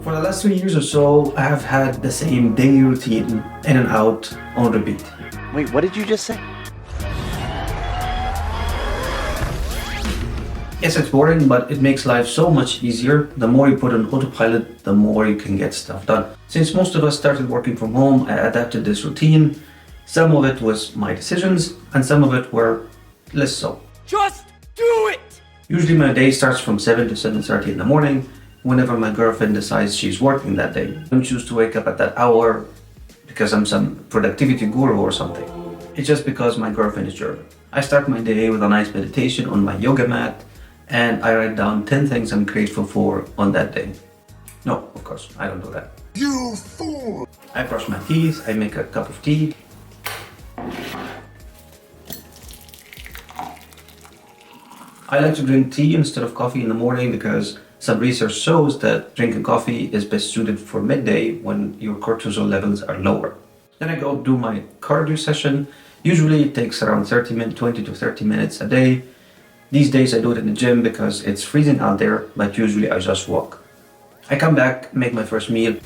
For the last 3 years or so, I have had the same daily routine in and out on repeat. Wait, what did you just say? Yes, it's boring, but it makes life so much easier. The more you put on autopilot, the more you can get stuff done. Since most of us started working from home, I adapted this routine. Some of it was my decisions, and some of it were less so. Just do it! Usually my day starts from 7 to 7:30 in the morning, whenever my girlfriend decides she's working that day. I don't choose to wake up at that hour because I'm some productivity guru or something. It's just because my girlfriend is German. I start my day with a nice meditation on my yoga mat, and I write down 10 things I'm grateful for on that day. No, of course, I don't do that. You fool! I brush my teeth, I make a cup of tea. I like to drink tea instead of coffee in the morning because some research shows that drinking coffee is best suited for midday when your cortisol levels are lower. Then I go do my cardio session. Usually it takes around 20 to 30 minutes a day. These days I do it in the gym because it's freezing out there, but usually I just walk. I come back, make my first meal.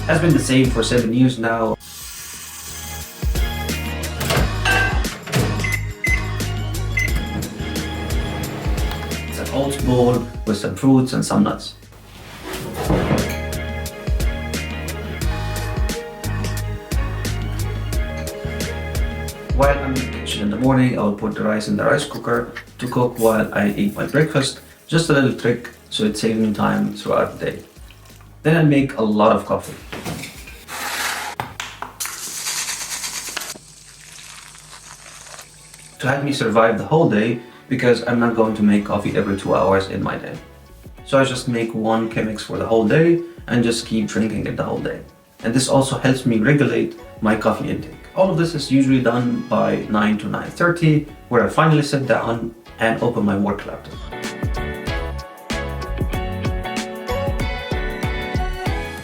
Has been the same for 7 years now. It's an oats bowl with some fruits and some nuts. While I'm in the kitchen in the morning, I'll put the rice in the rice cooker to cook while I eat my breakfast. Just a little trick so it saves me time throughout the day. Then I make a lot of coffee. To help me survive the whole day, because I'm not going to make coffee every 2 hours in my day. So I just make one Chemex for the whole day and just keep drinking it the whole day. And this also helps me regulate my coffee intake. All of this is usually done by 9 to 9:30, where I finally sit down and open my work laptop.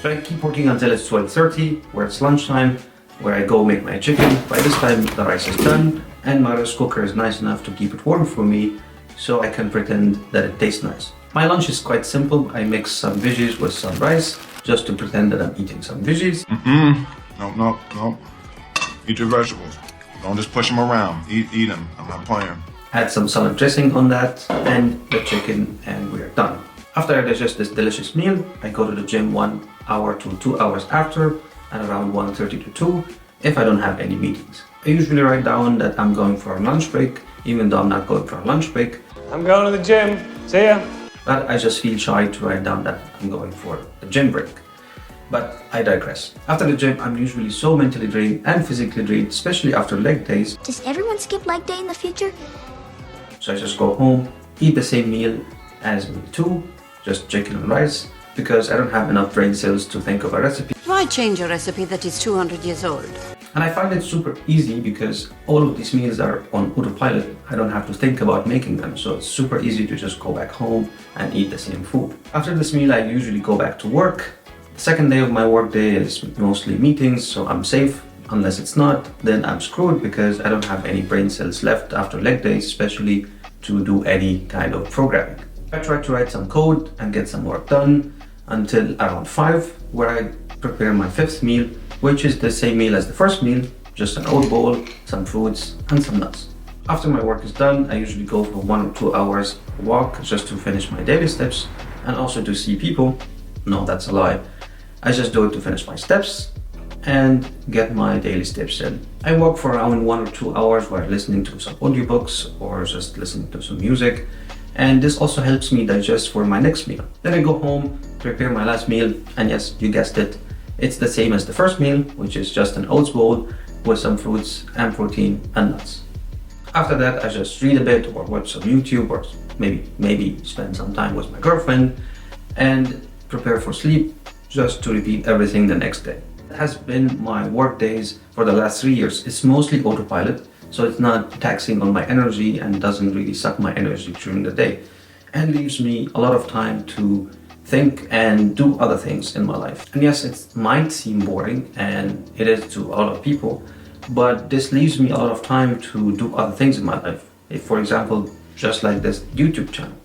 So I keep working until it's 12:30, where it's lunchtime, where I go make my chicken. By this time the rice is done and my rice cooker is nice enough to keep it warm for me so I can pretend that it tastes nice. My lunch is quite simple. I mix some veggies with some rice just to pretend that I'm eating some veggies. No. Eat your vegetables. Don't just push them around. Eat them. I'm not playing. Add some salad dressing on that and the chicken, and we're done. After I digest this delicious meal, I go to the gym 1 hour to 2 hours after, at around 1:30 to 2 if I don't have any meetings. I usually write down that I'm going for a lunch break, even though I'm not going for a lunch break. I'm going to the gym. See ya. But I just feel shy to write down that I'm going for a gym break. But I digress. After the gym, I'm usually so mentally drained and physically drained, especially after leg days. Does everyone skip leg day in the future? So I just go home, eat the same meal as meal 2, just chicken and rice, because I don't have enough brain cells to think of a recipe. Why change a recipe that is 200 years old? And I find it super easy because all of these meals are on autopilot. I don't have to think about making them, so it's super easy to just go back home and eat the same food. After this meal, I usually go back to work. The second day of my work day is mostly meetings, so I'm safe. Unless it's not, then I'm screwed because I don't have any brain cells left after leg days, especially to do any kind of programming. I try to write some code and get some work done until around 5, where I prepare my 5th meal, which is the same meal as the first meal, just an oat bowl, some fruits and some nuts. After my work is done, I usually go for 1 or 2 hours walk just to finish my daily steps and also to see people. No, that's a lie. I just do it to finish my steps and get my daily steps in. I walk for around 1 or 2 hours while listening to some audiobooks or just listening to some music. And this also helps me digest for my next meal. Then I go home, prepare my last meal, and yes, you guessed it, it's the same as the first meal, which is just an oats bowl with some fruits and protein and nuts. After that, I just read a bit or watch some YouTube or maybe spend some time with my girlfriend and prepare for sleep, just to repeat everything the next day. It has been my work days for the last 3 years. It's mostly autopilot, so it's not taxing on my energy and doesn't really suck my energy during the day, and leaves me a lot of time to think and do other things in my life. And yes, it might seem boring, and it is to a lot of people, but this leaves me a lot of time to do other things in my life. If, for example, just like this YouTube channel.